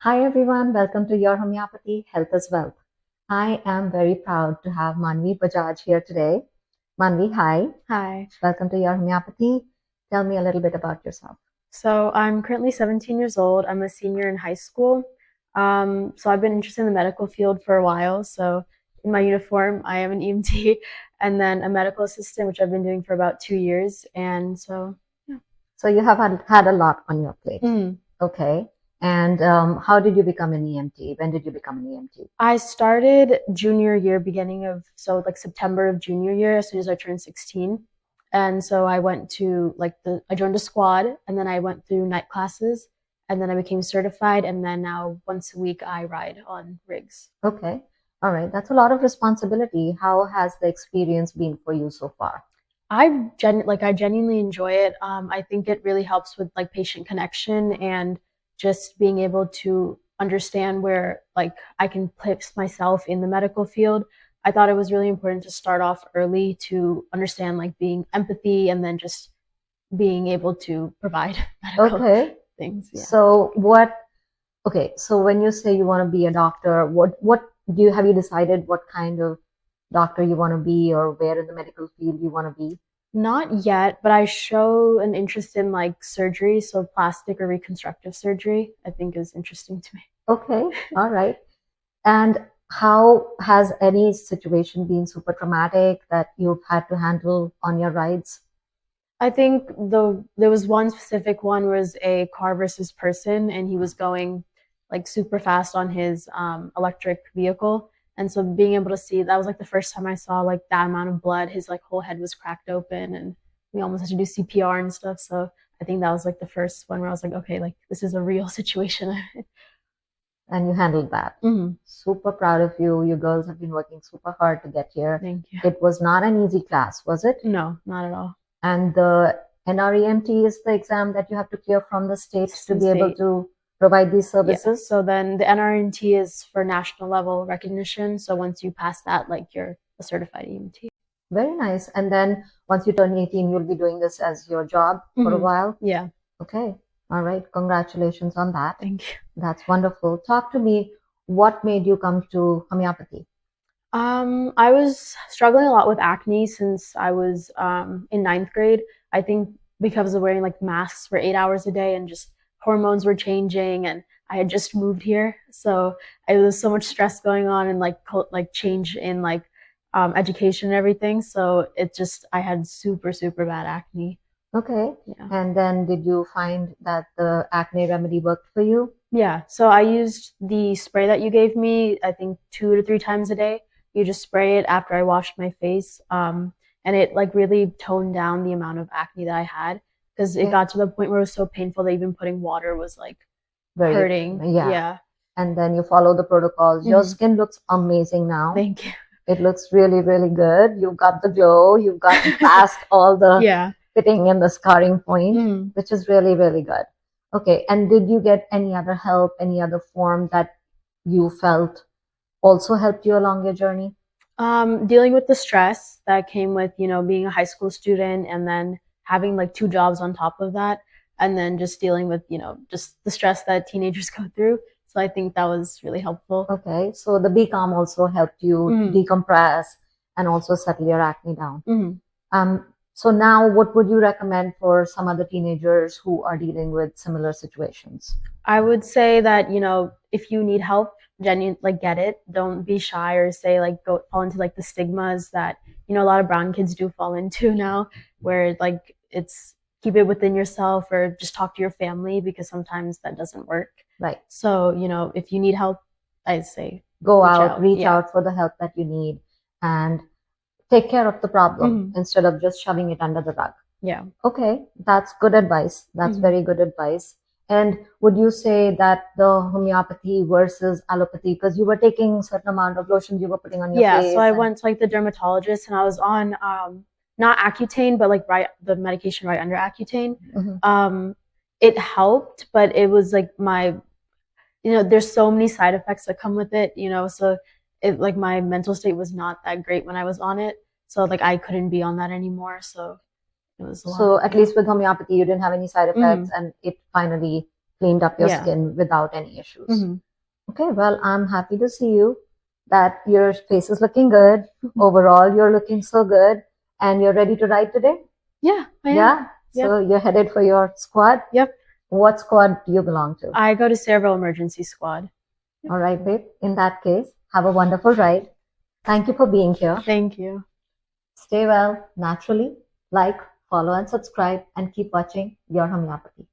Hi everyone, welcome to Your Homeopathy, Health is Wealth. I am very proud to have Maanvi Bajaj here today. Maanvi, hi. Hi. Welcome to Your Homeopathy. Tell me a little bit about yourself. So I'm currently 17 years old. I'm a senior in high school. So I've been interested in the medical field for a while. So in my uniform, I am an EMT and then a medical assistant, which I've been doing for about 2 years. And so, yeah. So you have had a lot on your plate. Mhm. Okay. And how did you become an EMT? When did you become an EMT? I started junior year, like September of junior year, as soon as I turned 16. And so I went to I joined a squad, and then I went through night classes, and then I became certified, and then now once a week I ride on rigs. Okay. All right. That's a lot of responsibility. How has the experience been for you so far? I genuinely enjoy it. I think it really helps with like patient connection and just being able to understand where like I can place myself in the medical field. I thought it was really important to start off early to understand like being empathy and then just being able to provide medical things. Yeah. So when you say you want to be a doctor, what have you decided what kind of doctor you want to be or where in the medical field you want to be? Not yet, but I show an interest in like surgery, so plastic or reconstructive surgery, I think is interesting to me. Okay, all right. And how has any situation been super traumatic that you've had to handle on your rides? I think there was one specific one was a car versus person, and he was going like super fast on his electric vehicle. And so being able to see that was like the first time I saw like that amount of blood. His like whole head was cracked open, and we almost had to do CPR and stuff. So I think that was like the first one where I was like, okay, like this is a real situation. And you handled that. Mm-hmm. Super proud of you. You girls have been working super hard to get here. Thank you. It was not an easy class, was it? No, not at all. And the NREMT is the exam that you have to clear from the state to be able to provide these services? Yeah. So then the NREMT is for national level recognition. So once you pass that, like you're a certified EMT. Very nice. And then once you turn 18, you'll be doing this as your job for a while? Yeah. Okay. All right. Congratulations on that. Thank you. That's wonderful. Talk to me. What made you come to homeopathy? I was struggling a lot with acne since I was in 9th grade. I think because of wearing like masks for 8 hours a day and just hormones were changing, and I had just moved here, so there was so much stress going on and like change in like education and everything. So I had super bad acne. Okay. Yeah. And then did you find that the acne remedy worked for you? Yeah. So I used the spray that you gave me, I think 2 to 3 times a day. You just spray it after I washed my face. And it like really toned down the amount of acne that I had, because it got to the point where it was so painful that even putting water was like hurting. Yeah. And then you follow the protocols. Your skin looks amazing now. Thank you. It looks really, really good. You've got the glow. You've gotten past all the pitting and the scarring point, which is really, really good. Okay. And did you get any other help, any other form that you felt also helped you along your journey? Dealing with the stress that came with, being a high school student and then having like 2 jobs on top of that, and then just dealing with, just the stress that teenagers go through. So I think that was really helpful. Okay. So the Be Calm also helped you decompress and also settle your acne down. So now what would you recommend for some other teenagers who are dealing with similar situations? I would say that, if you need help, get it. Don't be shy or say like go fall into like the stigmas that, a lot of brown kids do fall into now, where like it's keep it within yourself or just talk to your family, because sometimes that doesn't work. Right. So, if you need help, I'd say reach out for the help that you need and take care of the problem instead of just shoving it under the rug. Yeah. Okay. That's good advice. That's very good advice. And would you say that the homeopathy versus allopathy, because you were taking a certain amount of lotions you were putting on your face? Yeah, so I went to like the dermatologist and I was on not Accutane, but like the medication right under Accutane. It helped, but it was like there's so many side effects that come with it, so it like my mental state was not that great when I was on it. So like I couldn't be on that anymore. So it was at least with homeopathy, you didn't have any side effects and it finally cleaned up your skin without any issues. Okay, well, I'm happy to see you that your face is looking good. Overall, you're looking so good, and you're ready to ride today? Yeah, I am. Yeah? So you're headed for your squad? Yep. What squad do you belong to? I go to Cerebral Emergency Squad. All right, babe. In that case, have a wonderful ride. Thank you for being here. Thank you. Stay well, naturally. Like, follow, and subscribe, and keep watching Your Homeopathy.